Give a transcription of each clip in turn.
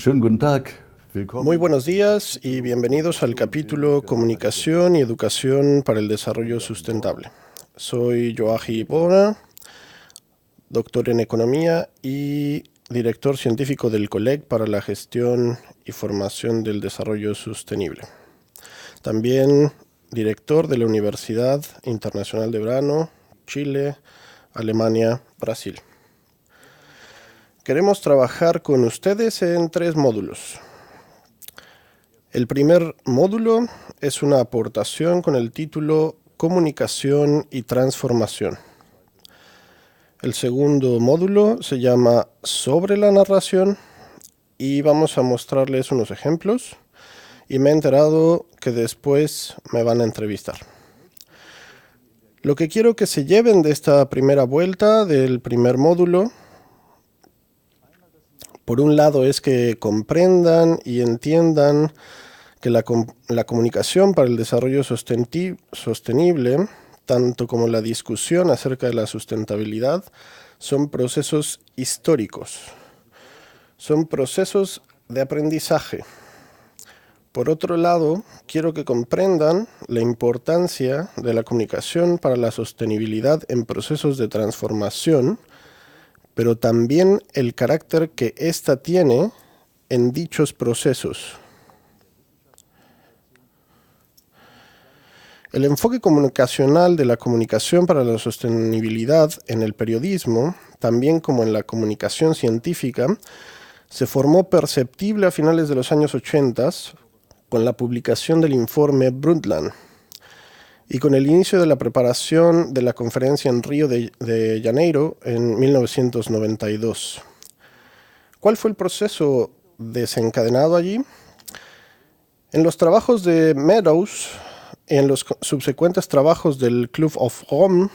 Schönen guten Tag. Muy Willkommen. buenos días y bienvenidos al capítulo Comunicación y Educación para el Desarrollo Sustentable. Soy Joachi Bona, doctor en Economía y director científico del COLEC para la gestión y formación del desarrollo sostenible. También director de la Universidad Internacional de Verano, Chile, Alemania, Brasil. Queremos trabajar con ustedes en 3 módulos. El primer módulo es una aportación con el título Comunicación y Transformación. El segundo módulo se llama Sobre la narración y vamos a mostrarles unos ejemplos y me he enterado que después me van a entrevistar. Lo que quiero que se lleven de esta primera vuelta del primer módulo, por un lado, es que comprendan y entiendan que la comunicación para el desarrollo sostenible, tanto como la discusión acerca de la sustentabilidad, son procesos históricos, son procesos de aprendizaje. Por otro lado, quiero que comprendan la importancia de la comunicación para la sostenibilidad en procesos de transformación, pero también el carácter que ésta tiene en dichos procesos. El enfoque comunicacional de la comunicación para la sostenibilidad en el periodismo, también como en la comunicación científica, se formó perceptible a finales de los años 80 con la publicación del informe Brundtland y con el inicio de la preparación de la conferencia en Río de Janeiro en 1992. ¿Cuál fue el proceso desencadenado allí? En los trabajos de Meadows, en los subsecuentes trabajos del Club of Rome,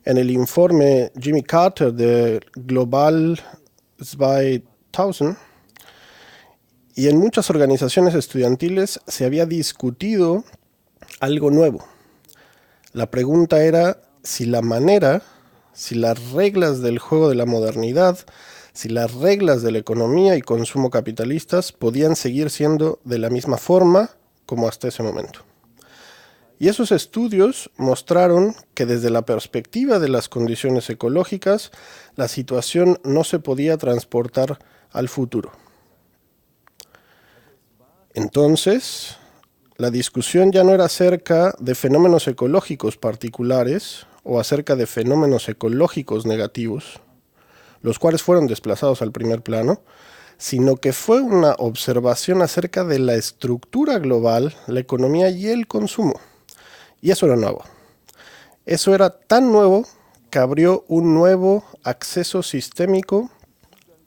en el informe Jimmy Carter de Global 2000 y en muchas organizaciones estudiantiles se había discutido algo nuevo. La pregunta era si la manera, si las reglas del juego de la modernidad, si las reglas de la economía y consumo capitalistas podían seguir siendo de la misma forma como hasta ese momento. Y esos estudios mostraron que desde la perspectiva de las condiciones ecológicas, la situación no se podía transportar al futuro. Entonces, la discusión ya no era acerca de fenómenos ecológicos particulares o acerca de fenómenos ecológicos negativos, los cuales fueron desplazados al primer plano, sino que fue una observación acerca de la estructura global, la economía y el consumo. Y eso era nuevo. Eso era tan nuevo que abrió un nuevo acceso sistémico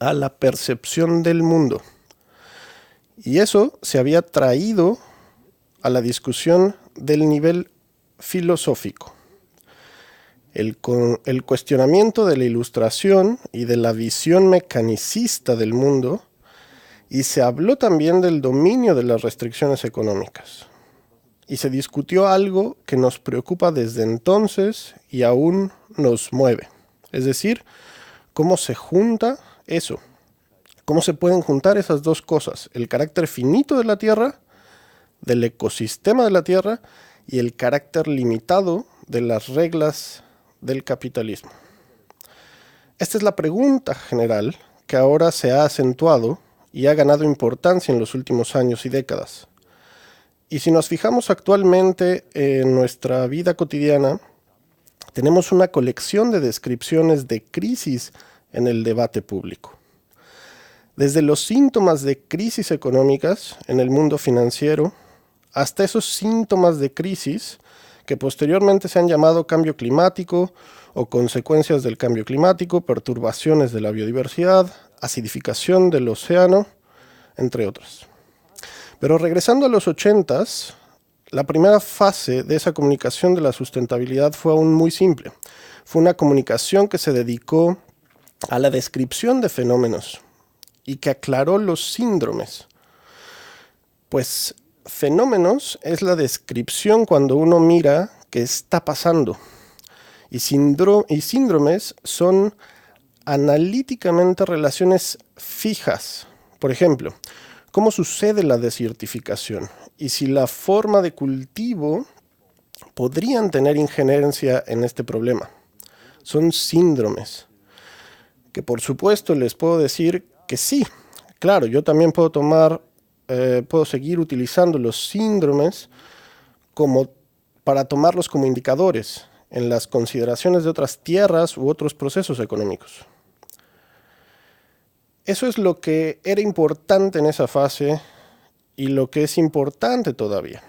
a la percepción del mundo. Y eso se había traído a la discusión del nivel filosófico. El cuestionamiento de la ilustración y de la visión mecanicista del mundo, y se habló también del dominio de las restricciones económicas. Y se discutió algo que nos preocupa desde entonces y aún nos mueve. Es decir, cómo se junta eso. Cómo se pueden juntar esas dos cosas. El carácter finito de la Tierra, del ecosistema de la Tierra, y el carácter limitado de las reglas del capitalismo. Esta es la pregunta general que ahora se ha acentuado y ha ganado importancia en los últimos años y décadas. Y si nos fijamos actualmente en nuestra vida cotidiana, tenemos una colección de descripciones de crisis en el debate público. Desde los síntomas de crisis económicas en el mundo financiero, hasta esos síntomas de crisis que posteriormente se han llamado cambio climático o consecuencias del cambio climático, perturbaciones de la biodiversidad, acidificación del océano, entre otras. Pero regresando a los 80s, la primera fase de esa comunicación de la sustentabilidad fue aún muy simple. Fue una comunicación que se dedicó a la descripción de fenómenos y que aclaró los síndromes. Pues fenómenos es la descripción cuando uno mira qué está pasando. Y síndromes son analíticamente relaciones fijas Por ejemplo, ¿cómo sucede la desertificación? Y si la forma de cultivo podrían tener injerencia en este problema. Son síndromes, que por supuesto les puedo decir que sí. Claro, yo también puedo seguir utilizando los síndromes para tomarlos como indicadores en las consideraciones de otras tierras u otros procesos económicos. Eso es lo que era importante en esa fase y lo que es importante todavía,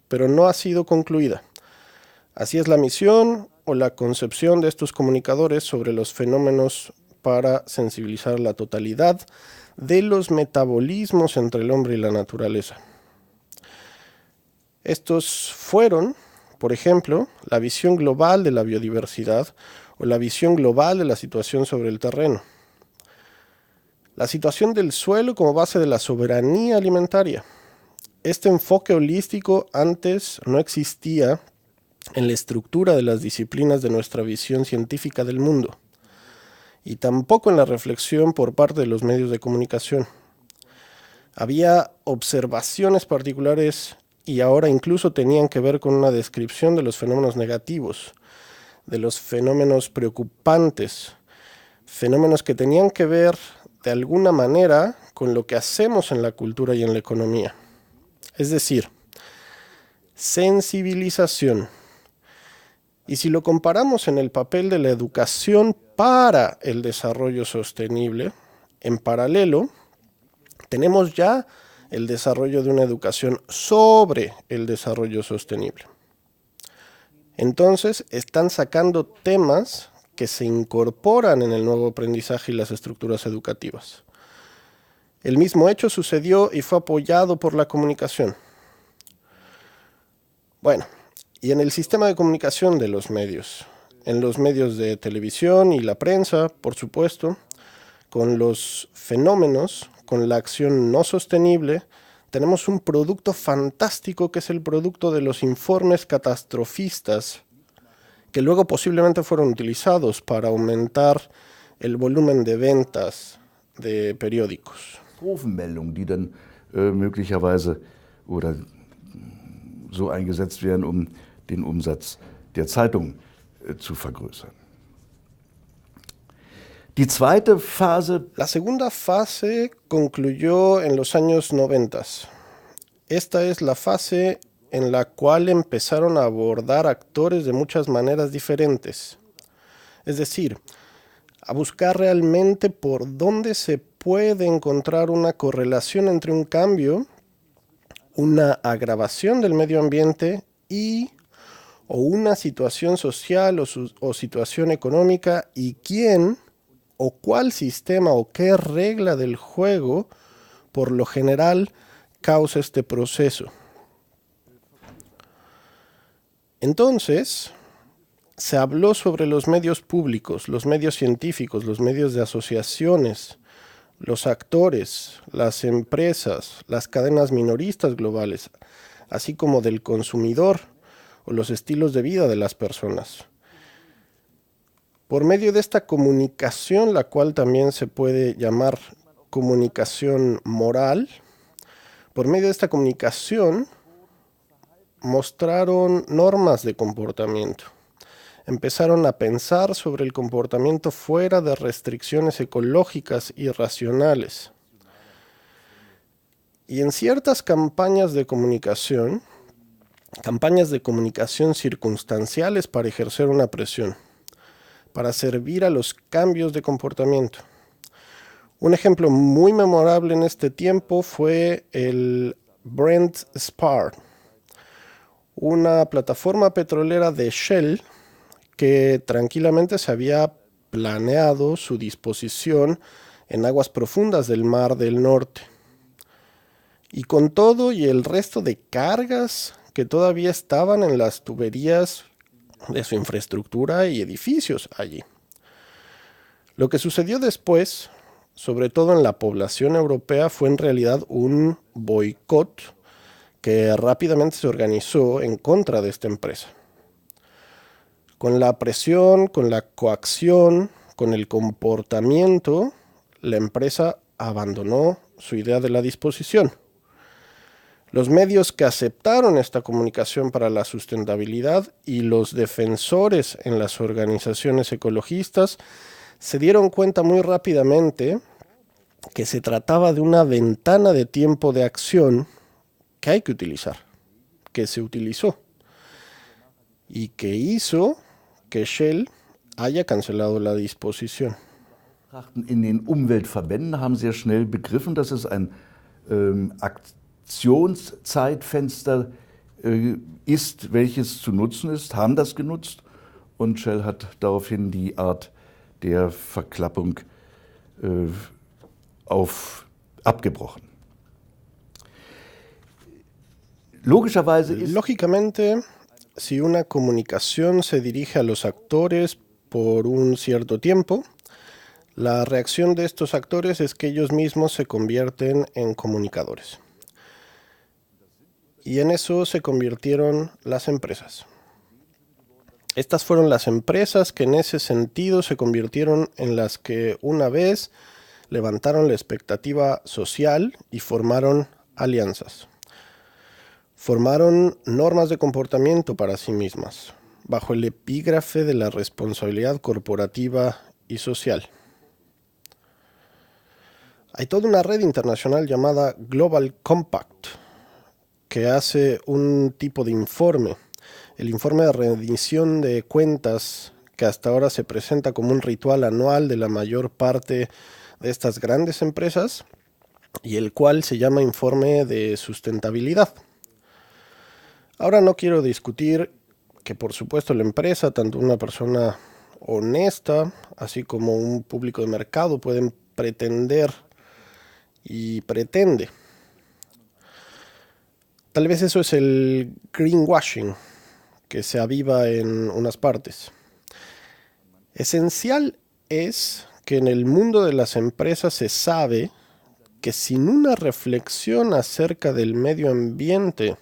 pero no ha sido concluida. Así es la misión o la concepción de estos comunicadores sobre los fenómenos para sensibilizar la totalidad de los metabolismos entre el hombre y la naturaleza. Estos fueron, por ejemplo, la visión global de la biodiversidad o la visión global de la situación sobre el terreno. La situación del suelo como base de la soberanía alimentaria. Este enfoque holístico antes no existía en la estructura de las disciplinas de nuestra visión científica del mundo, y tampoco en la reflexión por parte de los medios de comunicación. Había observaciones particulares y ahora incluso tenían que ver con una descripción de los fenómenos negativos, de los fenómenos preocupantes, fenómenos que tenían que ver de alguna manera con lo que hacemos en la cultura y en la economía. Es decir, sensibilización. Y si lo comparamos en el papel de la educación para el desarrollo sostenible, en paralelo, tenemos ya el desarrollo de una educación sobre el desarrollo sostenible. Entonces, están sacando temas que se incorporan en el nuevo aprendizaje y las estructuras educativas. El mismo hecho sucedió y fue apoyado por la comunicación. Bueno, y en el sistema de comunicación de los medios, en los medios de televisión y la prensa, por supuesto, con los fenómenos, con la acción no sostenible, tenemos un producto fantástico que es el producto de los informes catastrofistas, que luego posiblemente fueron utilizados para aumentar el volumen de ventas de periódicos. Katastrophenmeldungen, die dann möglicherweise oder so eingesetzt werden, den Umsatz der Zeitung zu vergrößern. Die zweite Phase. La segunda fase concluyó en los años 90. Esta es la fase en la cual empezaron a abordar actores de muchas maneras diferentes. Es decir, a buscar realmente por dónde se puede encontrar una correlación entre un cambio, una agravación del medio ambiente o una situación social o situación económica y quién o cuál sistema o qué regla del juego por lo general causa este proceso. Entonces, se habló sobre los medios públicos, los medios científicos, los medios de asociaciones, los actores, las empresas, las cadenas minoristas globales, así como del consumidor o los estilos de vida de las personas. Por medio de esta comunicación, la cual también se puede llamar comunicación moral, por medio de esta comunicación mostraron normas de comportamiento. Empezaron a pensar sobre el comportamiento fuera de restricciones ecológicas y racionales. Y en ciertas campañas de comunicación circunstanciales para ejercer una presión, para servir a los cambios de comportamiento. Un ejemplo muy memorable en este tiempo fue el Brent Spar, una plataforma petrolera de Shell que tranquilamente se había planeado su disposición en aguas profundas del Mar del Norte. Y con todo y el resto de cargas que todavía estaban en las tuberías de su infraestructura y edificios allí. Lo que sucedió después, sobre todo en la población europea, fue en realidad un boicot que rápidamente se organizó en contra de esta empresa. Con la presión, con la coacción, con el comportamiento, la empresa abandonó su idea de la disposición. Los medios que aceptaron esta comunicación para la sustentabilidad y los defensores en las organizaciones ecologistas se dieron cuenta muy rápidamente que se trataba de una ventana de tiempo de acción que hay que utilizar, que se utilizó y que hizo que Shell haya cancelado la disposición. In den Umweltverbänden haben sehr schnell begriffen, dass es ein Aktionszeitfenster ist, welches zu nutzen ist, haben das genutzt und Shell hat daraufhin die Art der Verklappung abgebrochen. Lógicamente, si una comunicación se dirige a los actores por un cierto tiempo, la reacción de estos actores es que ellos mismos se convierten en comunicadores. Y en eso se convirtieron las empresas. Estas fueron las empresas que en ese sentido se convirtieron en las que una vez levantaron la expectativa social y formaron alianzas. Formaron normas de comportamiento para sí mismas, bajo el epígrafe de la responsabilidad corporativa y social. Hay toda una red internacional llamada Global Compact, que hace un tipo de informe, el informe de rendición de cuentas, que hasta ahora se presenta como un ritual anual de la mayor parte de estas grandes empresas, y el cual se llama informe de sustentabilidad. Ahora no quiero discutir que por supuesto la empresa, tanto una persona honesta, así como un público de mercado, pueden pretender y pretende. Tal vez eso es el greenwashing que se aviva en unas partes. Esencial es que en el mundo de las empresas se sabe que sin una reflexión acerca del medio ambiente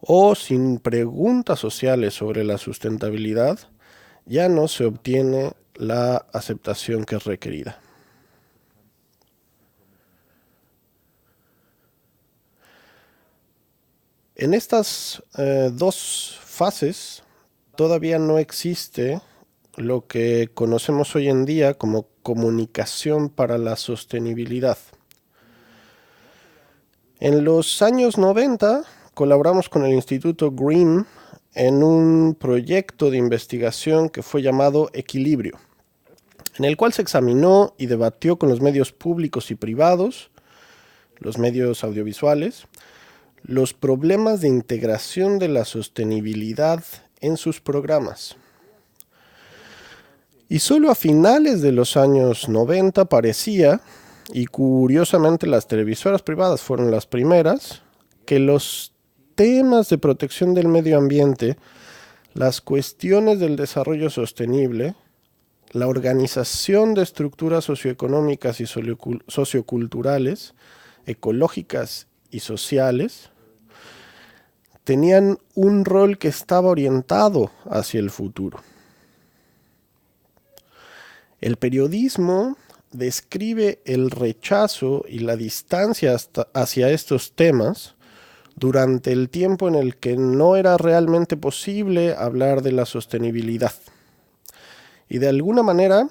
o sin preguntas sociales sobre la sustentabilidad, ya no se obtiene la aceptación que es requerida. En estas dos fases todavía no existe lo que conocemos hoy en día como comunicación para la sostenibilidad. En los años 90 colaboramos con el Instituto Green en un proyecto de investigación que fue llamado Equilibrio, en el cual se examinó y debatió con los medios públicos y privados, los medios audiovisuales, los problemas de integración de la sostenibilidad en sus programas. Y solo a finales de los años 90 parecía, y curiosamente las televisoras privadas fueron las primeras, que los temas de protección del medio ambiente, las cuestiones del desarrollo sostenible, la organización de estructuras socioeconómicas y socioculturales, ecológicas y sociales, tenían un rol que estaba orientado hacia el futuro. El periodismo describe el rechazo y la distancia hacia estos temas durante el tiempo en el que no era realmente posible hablar de la sostenibilidad. Y de alguna manera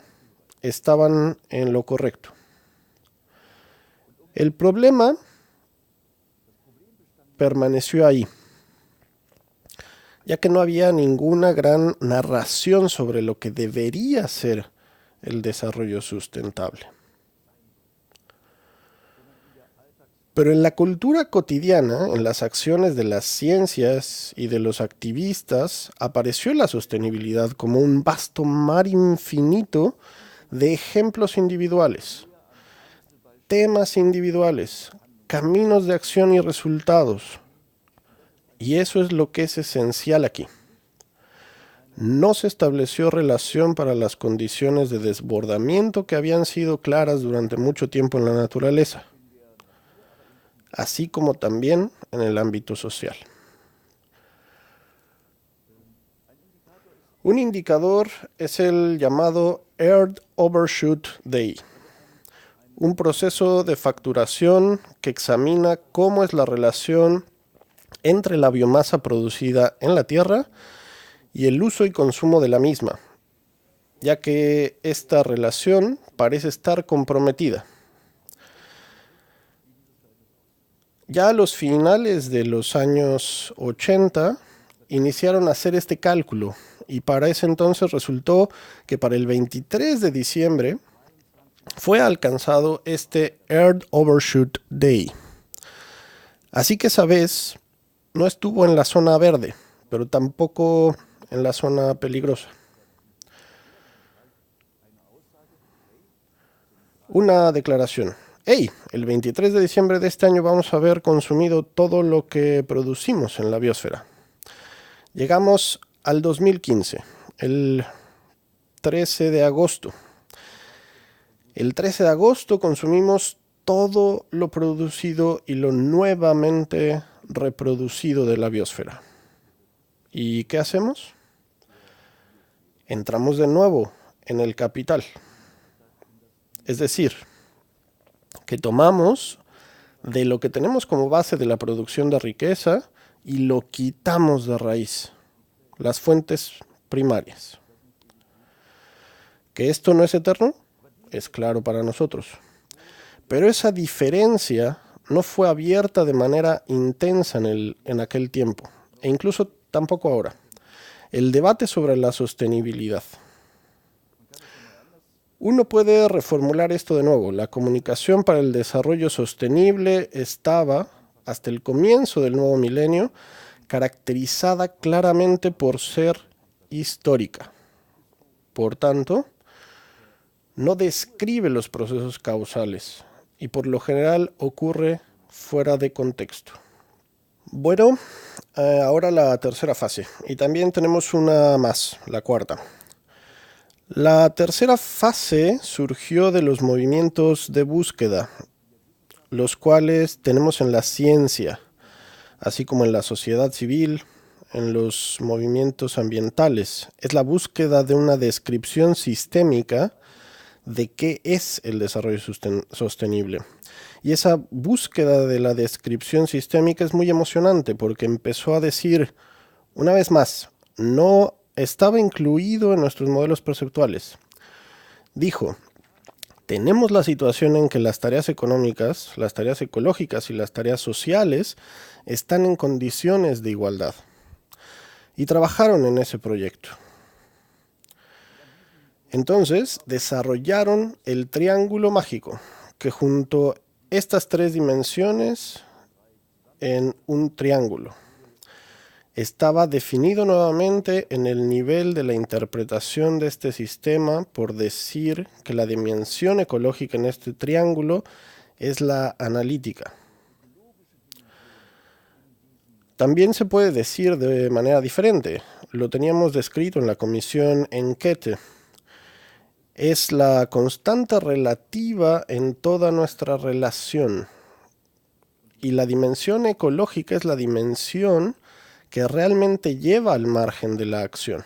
estaban en lo correcto. El problema permaneció ahí, ya que no había ninguna gran narración sobre lo que debería ser el desarrollo sustentable. Pero en la cultura cotidiana, en las acciones de las ciencias y de los activistas, apareció la sostenibilidad como un vasto mar infinito de ejemplos individuales, temas individuales, caminos de acción y resultados. Y eso es lo que es esencial aquí. No se estableció relación para las condiciones de desbordamiento que habían sido claras durante mucho tiempo en la naturaleza, así como también en el ámbito social. Un indicador es el llamado Earth Overshoot Day, un proceso de facturación que examina cómo es la relación entre la biomasa producida en la tierra y el uso y consumo de la misma, ya que esta relación parece estar comprometida. Ya a los finales de los años 80 iniciaron a hacer este cálculo y para ese entonces resultó que para el 23 de diciembre fue alcanzado este Earth Overshoot Day. Así que esa vez no estuvo en la zona verde, pero tampoco en la zona peligrosa. Una declaración. Hey, el 23 de diciembre de este año vamos a haber consumido todo lo que producimos en la biosfera. Llegamos al 2015, el 13 de agosto. El 13 de agosto consumimos todo lo producido y lo nuevamente reproducido de la biosfera. ¿Y qué hacemos? Entramos de nuevo en el capital. Es decir, que tomamos de lo que tenemos como base de la producción de riqueza y lo quitamos de raíz, las fuentes primarias. ¿Que esto no es eterno? Es claro para nosotros. Pero esa diferencia no fue abierta de manera intensa en aquel tiempo, e incluso tampoco ahora. El debate sobre la sostenibilidad. Uno puede reformular esto de nuevo. La comunicación para el desarrollo sostenible estaba, hasta el comienzo del nuevo milenio, caracterizada claramente por ser histórica. Por tanto, no describe los procesos causales y por lo general ocurre fuera de contexto. Bueno, ahora la tercera fase. Y también tenemos una más, la cuarta. La tercera fase surgió de los movimientos de búsqueda, los cuales tenemos en la ciencia, así como en la sociedad civil, en los movimientos ambientales. Es la búsqueda de una descripción sistémica de qué es el desarrollo sostenible. Y esa búsqueda de la descripción sistémica es muy emocionante porque empezó a decir, una vez más, no estaba incluido en nuestros modelos perceptuales. Dijo, tenemos la situación en que las tareas económicas, las tareas ecológicas y las tareas sociales están en condiciones de igualdad. Y trabajaron en ese proyecto. Entonces desarrollaron el triángulo mágico, que juntó estas tres dimensiones en un triángulo. Estaba definido nuevamente en el nivel de la interpretación de este sistema por decir que la dimensión ecológica en este triángulo es la analítica. También se puede decir de manera diferente. Lo teníamos descrito en la comisión Enquete. Es la constante relativa en toda nuestra relación. Y la dimensión ecológica es la dimensión que realmente lleva al margen de la acción.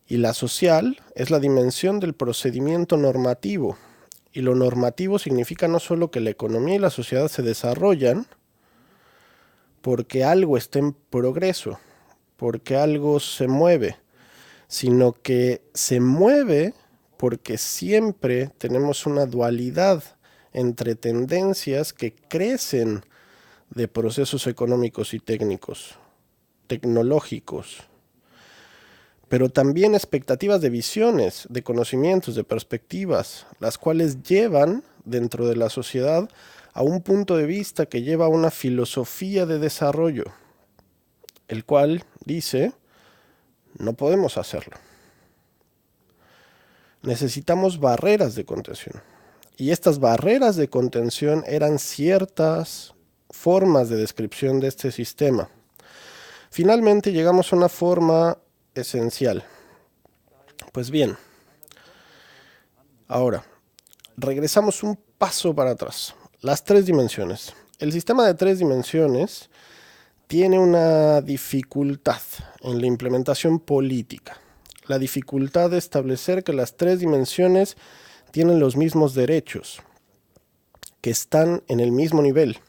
Y la social es la dimensión del procedimiento normativo. Y lo normativo significa no solo que la economía y la sociedad se desarrollan porque algo está en progreso, porque algo se mueve, sino que se mueve porque siempre tenemos una dualidad entre tendencias que crecen de procesos económicos y técnicos, tecnológicos, pero también expectativas de visiones, de conocimientos, de perspectivas, las cuales llevan dentro de la sociedad a un punto de vista que lleva a una filosofía de desarrollo, el cual dice, no podemos hacerlo. Necesitamos barreras de contención. Y estas barreras de contención eran ciertas formas de descripción de este sistema. Finalmente llegamos a una forma esencial. Pues bien, ahora, regresamos un paso para atrás. Las tres dimensiones. El sistema de tres dimensiones tiene una dificultad en la implementación política. La dificultad de establecer que las tres dimensiones tienen los mismos derechos, que están en el mismo nivel.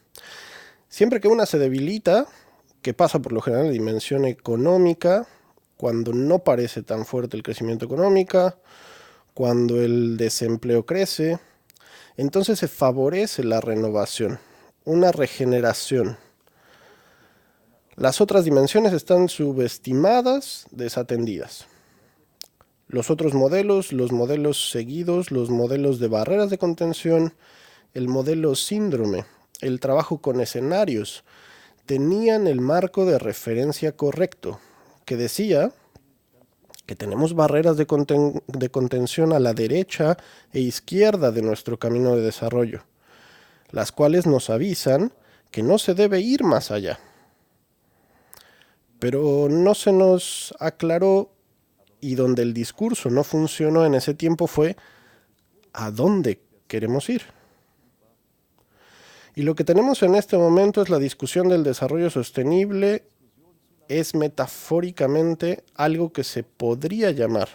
Siempre que una se debilita, que pasa por lo general en dimensión económica, cuando no parece tan fuerte el crecimiento económico, cuando el desempleo crece, entonces se favorece la renovación, una regeneración. Las otras dimensiones están subestimadas, desatendidas. Los otros modelos, los modelos seguidos, los modelos de barreras de contención, el modelo síndrome, el trabajo con escenarios, tenían el marco de referencia correcto, que decía que tenemos barreras de contención a la derecha e izquierda de nuestro camino de desarrollo, las cuales nos avisan que no se debe ir más allá. Pero no se nos aclaró, y donde el discurso no funcionó en ese tiempo fue ¿a dónde queremos ir? Y lo que tenemos en este momento es la discusión del desarrollo sostenible. Es metafóricamente algo que se podría llamar.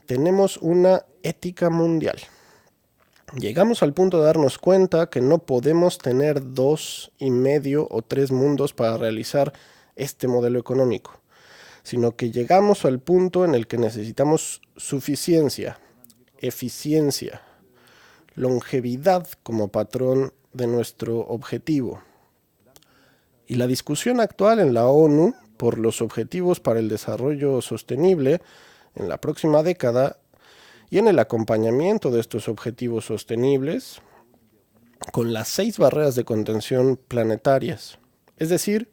Tenemos una ética mundial. Llegamos al punto de darnos cuenta que no podemos tener 2,5 o 3 mundos para realizar este modelo económico, sino que llegamos al punto en el que necesitamos suficiencia, eficiencia, longevidad como patrón de nuestro objetivo. Y la discusión actual en la ONU por los objetivos para el desarrollo sostenible en la próxima década y en el acompañamiento de estos objetivos sostenibles con las 6 barreras de contención planetarias, es decir,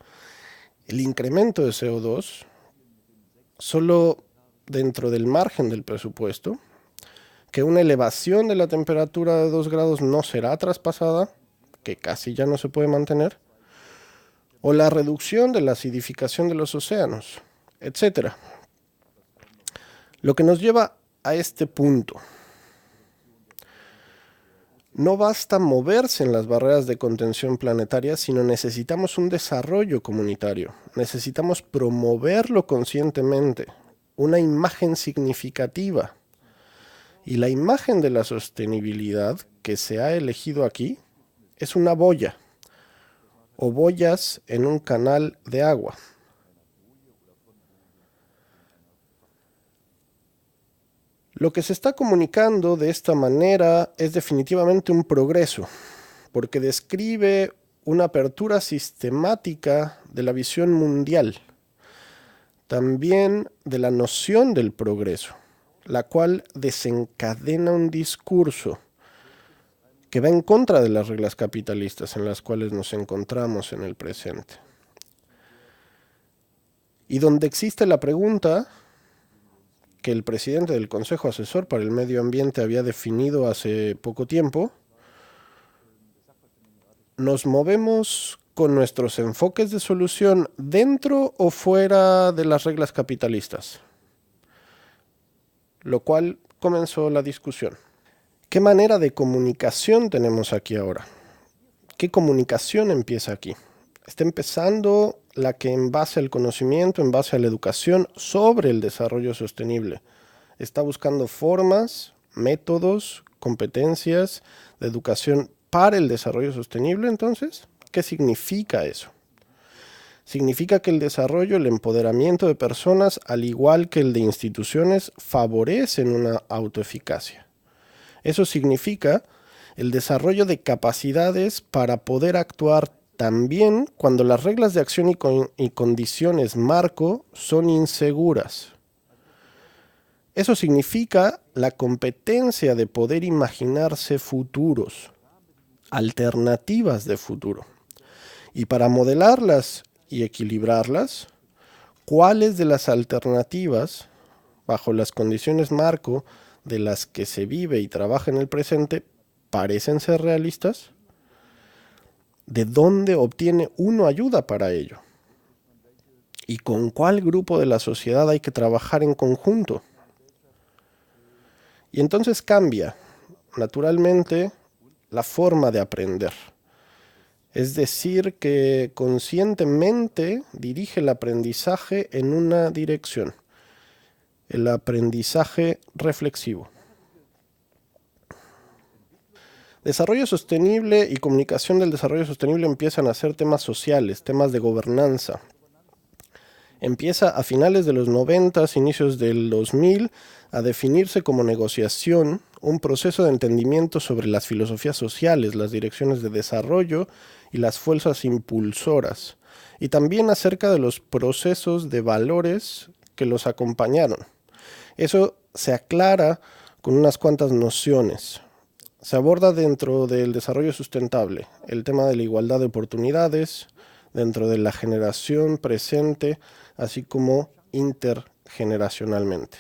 el incremento de CO2 solo dentro del margen del presupuesto, que una elevación de la temperatura de 2 grados no será traspasada, que casi ya no se puede mantener, o la reducción de la acidificación de los océanos, etc. Lo que nos lleva a este punto. No basta moverse en las barreras de contención planetaria, sino necesitamos un desarrollo comunitario. Necesitamos promoverlo conscientemente, una imagen significativa. Y la imagen de la sostenibilidad que se ha elegido aquí es una boya, o boyas en un canal de agua. Lo que se está comunicando de esta manera es definitivamente un progreso, porque describe una apertura sistemática de la visión mundial, también de la noción del progreso, la cual desencadena un discurso que va en contra de las reglas capitalistas en las cuales nos encontramos en el presente. Y donde existe la pregunta que el presidente del Consejo Asesor para el Medio Ambiente había definido hace poco tiempo, ¿nos movemos con nuestros enfoques de solución dentro o fuera de las reglas capitalistas? Lo cual comenzó la discusión. ¿Qué manera de comunicación tenemos aquí ahora? ¿Qué comunicación empieza aquí? Está empezando la que en base al conocimiento, en base a la educación sobre el desarrollo sostenible, está buscando formas, métodos, competencias de educación para el desarrollo sostenible. Entonces, ¿qué significa eso? Significa que el desarrollo, el empoderamiento de personas, al igual que el de instituciones, favorecen una autoeficacia. Eso significa el desarrollo de capacidades para poder actuar también cuando las reglas de acción y condiciones marco son inseguras. Eso significa la competencia de poder imaginarse futuros, alternativas de futuro. Y para modelarlas y equilibrarlas, ¿cuáles de las alternativas, bajo las condiciones marco de las que se vive y trabaja en el presente, parecen ser realistas? ¿De dónde obtiene uno ayuda para ello? ¿Y con cuál grupo de la sociedad hay que trabajar en conjunto? Y entonces cambia, naturalmente, la forma de aprender. Es decir, que conscientemente dirige el aprendizaje en una dirección, el aprendizaje reflexivo. Desarrollo sostenible y comunicación del desarrollo sostenible empiezan a ser temas sociales, temas de gobernanza. Empieza a finales de los 90, inicios del 2000, a definirse como negociación un proceso de entendimiento sobre las filosofías sociales, las direcciones de desarrollo y las fuerzas impulsoras, y también acerca de los procesos de valores que los acompañaron. Eso se aclara con unas cuantas nociones. Se aborda dentro del desarrollo sustentable el tema de la igualdad de oportunidades, dentro de la generación presente, así como intergeneracionalmente.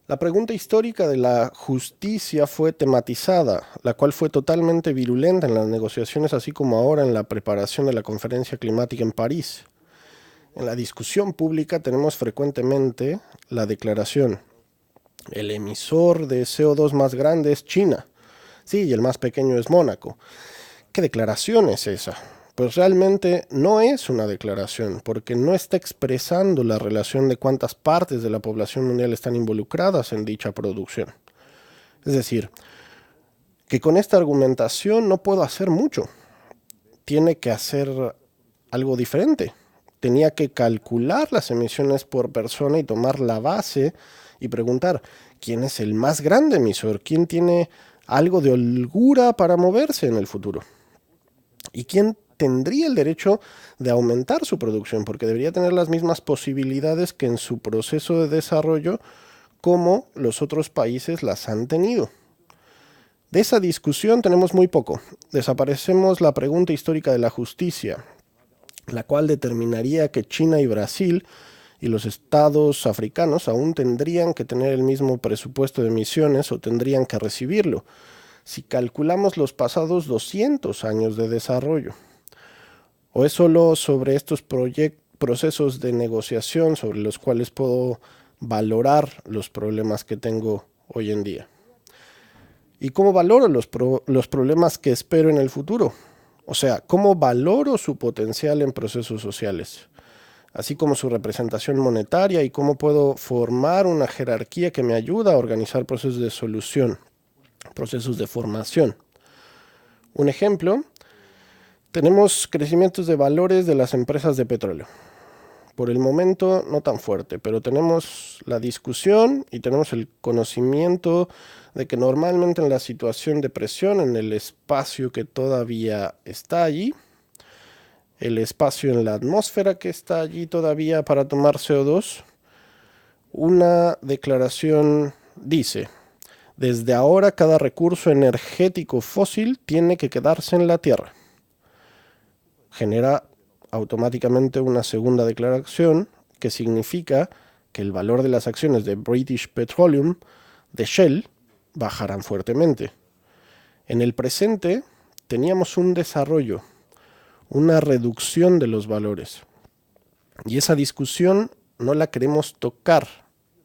La pregunta histórica de la justicia fue tematizada, la cual fue totalmente virulenta en las negociaciones, así como ahora en la preparación de la conferencia climática en París. En la discusión pública tenemos frecuentemente la declaración: el emisor de CO2 más grande es China. Sí, y el más pequeño es Mónaco. ¿Qué declaración es esa? Pues realmente no es una declaración, porque no está expresando la relación de cuántas partes de la población mundial están involucradas en dicha producción. Es decir, que con esta argumentación no puedo hacer mucho. Tiene que hacer algo diferente. Tenía que calcular las emisiones por persona y tomar la base y preguntar: ¿quién es el más grande emisor? ¿Quién tiene algo de holgura para moverse en el futuro? ¿Y quién tendría el derecho de aumentar su producción? Porque debería tener las mismas posibilidades que en su proceso de desarrollo, como los otros países las han tenido. De esa discusión tenemos muy poco. Desaparecemos la pregunta histórica de la justicia, la cual determinaría que China y Brasil y los estados africanos aún tendrían que tener el mismo presupuesto de emisiones o tendrían que recibirlo, si calculamos los pasados 200 años de desarrollo. ¿O es solo sobre estos procesos de negociación sobre los cuales puedo valorar los problemas que tengo hoy en día? ¿Y cómo valoro los problemas que espero en el futuro? O sea, ¿cómo valoro su potencial en procesos sociales? Así como su representación monetaria, y cómo puedo formar una jerarquía que me ayuda a organizar procesos de solución, procesos de formación. Un ejemplo, tenemos crecimientos de valores de las empresas de petróleo. Por el momento no tan fuerte, pero tenemos la discusión y tenemos el conocimiento de que normalmente en la situación de presión, en el espacio que todavía está allí, el espacio en la atmósfera que está allí todavía para tomar CO2, una declaración dice: desde ahora cada recurso energético fósil tiene que quedarse en la Tierra. Genera automáticamente una segunda declaración que significa que el valor de las acciones de British Petroleum, de Shell, bajarán fuertemente. En el presente teníamos un desarrollo, una reducción de los valores. Y esa discusión no la queremos tocar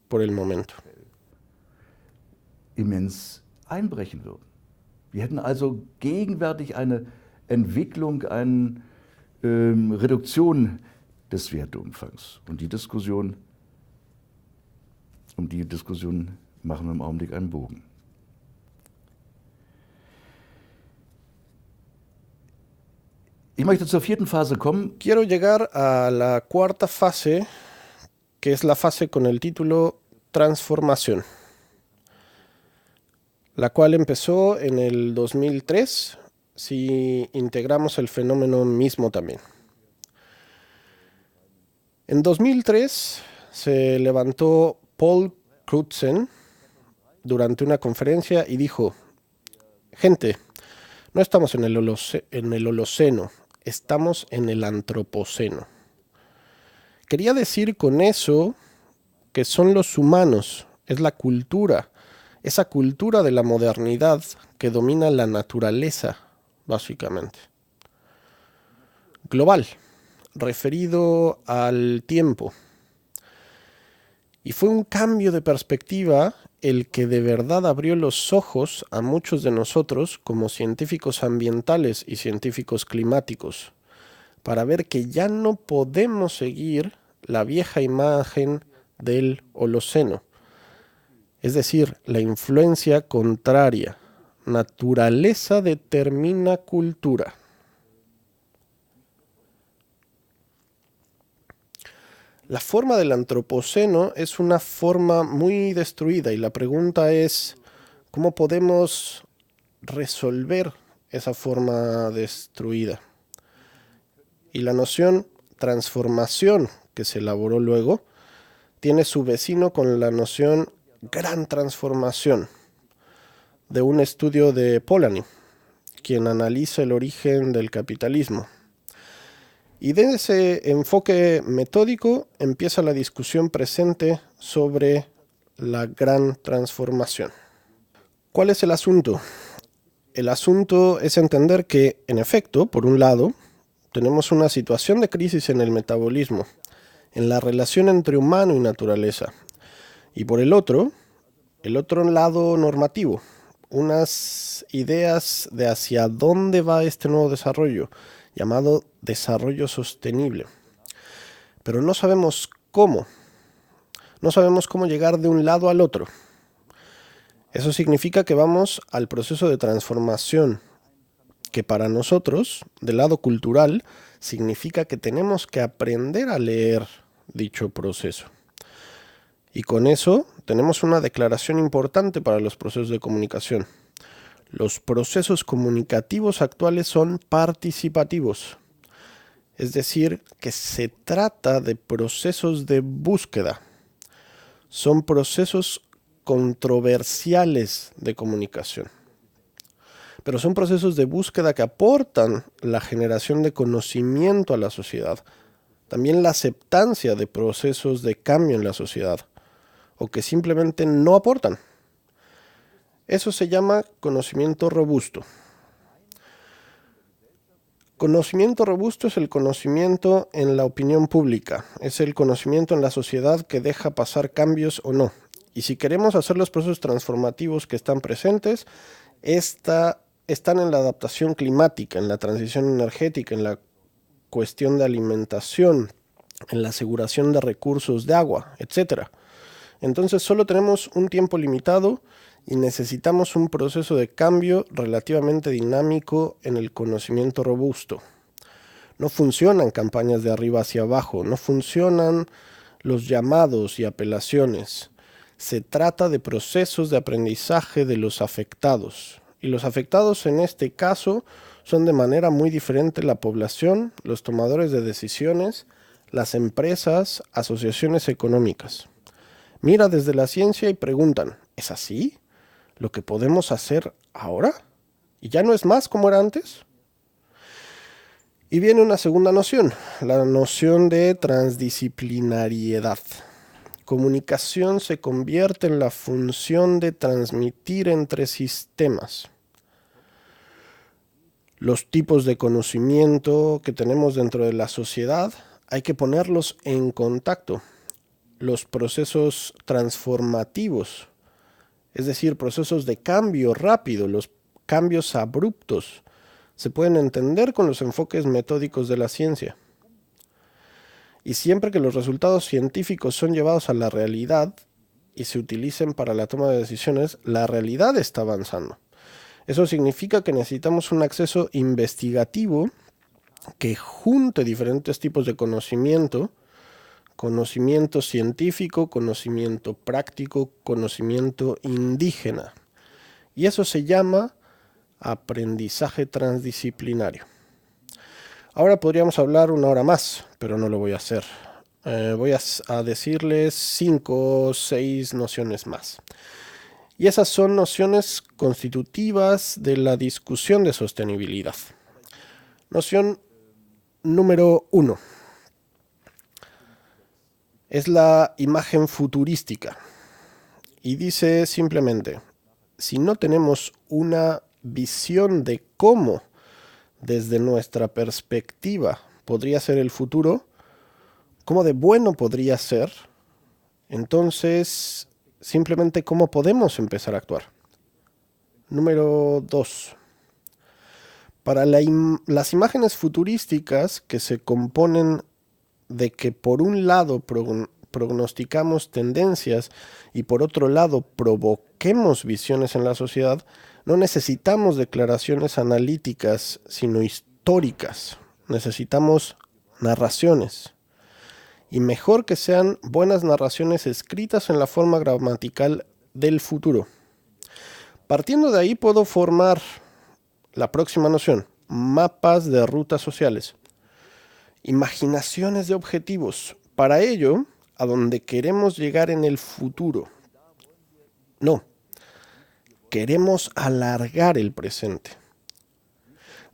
por el momento. Immens einbrechen würden. Wir hätten also gegenwärtig eine Entwicklung, eine Reduktion des Werteumfangs. Und um die Diskussion machen wir im Augenblick einen Bogen. Ich möchte zur vierten Phase kommen. Quiero llegar a la cuarta fase, que es la fase con el título Transformación, la cual empezó en el 2003, si integramos el fenómeno mismo también. En 2003 se levantó Paul Crutzen durante una conferencia y dijo: gente, no estamos en el Holoceno, estamos en el Antropoceno. Quería decir con eso que son los humanos, es la cultura, esa cultura de la modernidad que domina la naturaleza, básicamente. Global, referido al tiempo. Y fue un cambio de perspectiva el que de verdad abrió los ojos a muchos de nosotros como científicos ambientales y científicos climáticos, para ver que ya no podemos seguir la vieja imagen del Holoceno, es decir, la influencia contraria, naturaleza determina cultura. La forma del antropoceno es una forma muy destruida y la pregunta es, ¿cómo podemos resolver esa forma destruida? Y la noción transformación que se elaboró luego tiene su vecino con la noción gran transformación de un estudio de Polanyi, quien analiza el origen del capitalismo. Y de ese enfoque metódico empieza la discusión presente sobre la gran transformación. ¿Cuál es el asunto? El asunto es entender que, en efecto, por un lado, tenemos una situación de crisis en el metabolismo, en la relación entre humano y naturaleza. Y por el otro lado normativo, unas ideas de hacia dónde va este nuevo desarrollo, llamado desarrollo sostenible. Pero no sabemos cómo. No sabemos cómo llegar de un lado al otro. Eso significa que vamos al proceso de transformación, que para nosotros, del lado cultural, significa que tenemos que aprender a leer dicho proceso. Y con eso tenemos una declaración importante para los procesos de comunicación. Los procesos comunicativos actuales son participativos. Es decir, que se trata de procesos de búsqueda. Son procesos controversiales de comunicación. Pero son procesos de búsqueda que aportan la generación de conocimiento a la sociedad. También la aceptancia de procesos de cambio en la sociedad. O que simplemente no aportan. Eso se llama conocimiento robusto. Conocimiento robusto es el conocimiento en la opinión pública, es el conocimiento en la sociedad que deja pasar cambios o no. Y si queremos hacer los procesos transformativos que están presentes, están en la adaptación climática, en la transición energética, en la cuestión de alimentación, en la aseguración de recursos de agua, etc. Entonces solo tenemos un tiempo limitado y necesitamos un proceso de cambio relativamente dinámico en el conocimiento robusto. No funcionan campañas de arriba hacia abajo, no funcionan los llamados y apelaciones. Se trata de procesos de aprendizaje de los afectados. Y los afectados en este caso son de manera muy diferente la población, los tomadores de decisiones, las empresas, asociaciones económicas. Mira desde la ciencia y preguntan, ¿es así lo que podemos hacer ahora? ¿Y ya no es más como era antes? Y viene una segunda noción, la noción de transdisciplinariedad. Comunicación se convierte en la función de transmitir entre sistemas. Los tipos de conocimiento que tenemos dentro de la sociedad hay que ponerlos en contacto. Los procesos transformativos, es decir, procesos de cambio rápido, los cambios abruptos, se pueden entender con los enfoques metódicos de la ciencia. Y siempre que los resultados científicos son llevados a la realidad y se utilicen para la toma de decisiones, la realidad está avanzando. Eso significa que necesitamos un acceso investigativo que junte diferentes tipos de conocimiento científico, conocimiento práctico, conocimiento indígena. Y eso se llama aprendizaje transdisciplinario. Ahora podríamos hablar una hora más, pero no lo voy a hacer. Voy a decirles 5 o 6 nociones más. Y esas son nociones constitutivas de la discusión de sostenibilidad. Noción número 1. Es la imagen futurística. Y dice simplemente, si no tenemos una visión de cómo, desde nuestra perspectiva, podría ser el futuro, cómo de bueno podría ser, entonces simplemente cómo podemos empezar a actuar. Número 2. Para las imágenes futurísticas que se componen de que por un lado prognosticamos tendencias y por otro lado provoquemos visiones en la sociedad, no necesitamos declaraciones analíticas, sino históricas. Necesitamos narraciones. Y mejor que sean buenas narraciones escritas en la forma gramatical del futuro. Partiendo de ahí puedo formar la próxima noción, mapas de rutas sociales, imaginaciones de objetivos. Para ello, a donde queremos llegar en el futuro. No, queremos alargar el presente.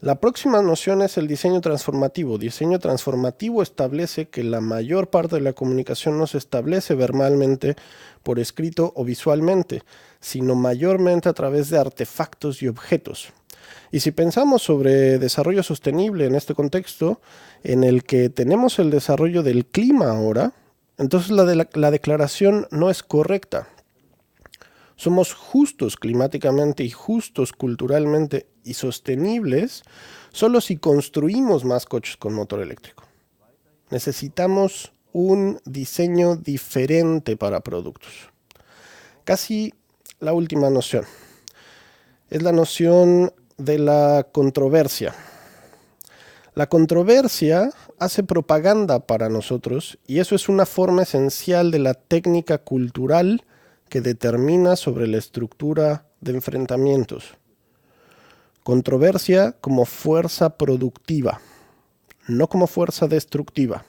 La próxima noción es el diseño transformativo. Diseño transformativo establece que la mayor parte de la comunicación no se establece verbalmente, por escrito o visualmente, sino mayormente a través de artefactos y objetos. Y si pensamos sobre desarrollo sostenible en este contexto, en el que tenemos el desarrollo del clima ahora, entonces la declaración no es correcta. Somos justos climáticamente y justos culturalmente y sostenibles solo si construimos más coches con motor eléctrico. Necesitamos un diseño diferente para productos. Casi la última noción es la noción de la controversia. La controversia hace propaganda para nosotros y eso es una forma esencial de la técnica cultural que determina sobre la estructura de enfrentamientos. Controversia como fuerza productiva, no como fuerza destructiva.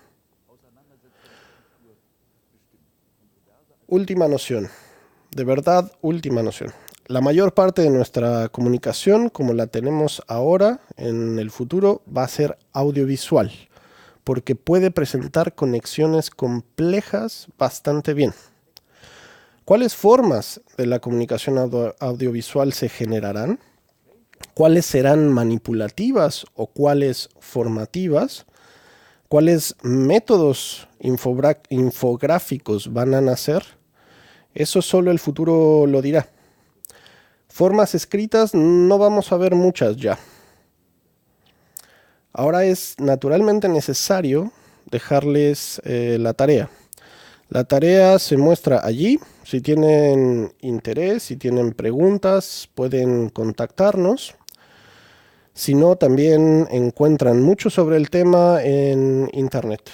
Última noción, de verdad, última noción. La mayor parte de nuestra comunicación, como la tenemos ahora, en el futuro, va a ser audiovisual, porque puede presentar conexiones complejas bastante bien. ¿Cuáles formas de la comunicación audiovisual se generarán? ¿Cuáles serán manipulativas o cuáles formativas? ¿Cuáles métodos infográficos van a nacer? Eso solo el futuro lo dirá. Formas escritas no vamos a ver muchas ya. Ahora es naturalmente necesario dejarles la tarea. La tarea se muestra allí. Si tienen interés, si tienen preguntas, pueden contactarnos. Si no, también encuentran mucho sobre el tema en internet.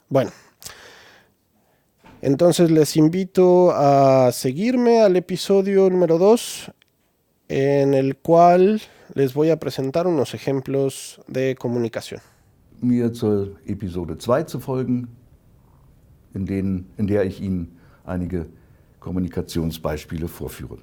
Bueno, entonces les invito a seguirme al episodio número 2, en el cual les voy a presentar unos ejemplos de comunicación. Mir zur Episode 2 zu folgen, in der ich Ihnen einige Kommunikationsbeispiele vorführe.